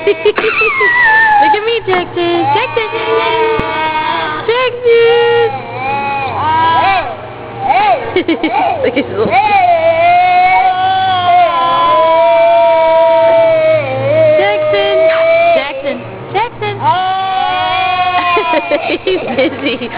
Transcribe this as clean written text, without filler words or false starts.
Look at me, Jaxon. Jaxon. Jaxon. Look at his little... Jaxon. Jaxon. Jaxon. He's busy.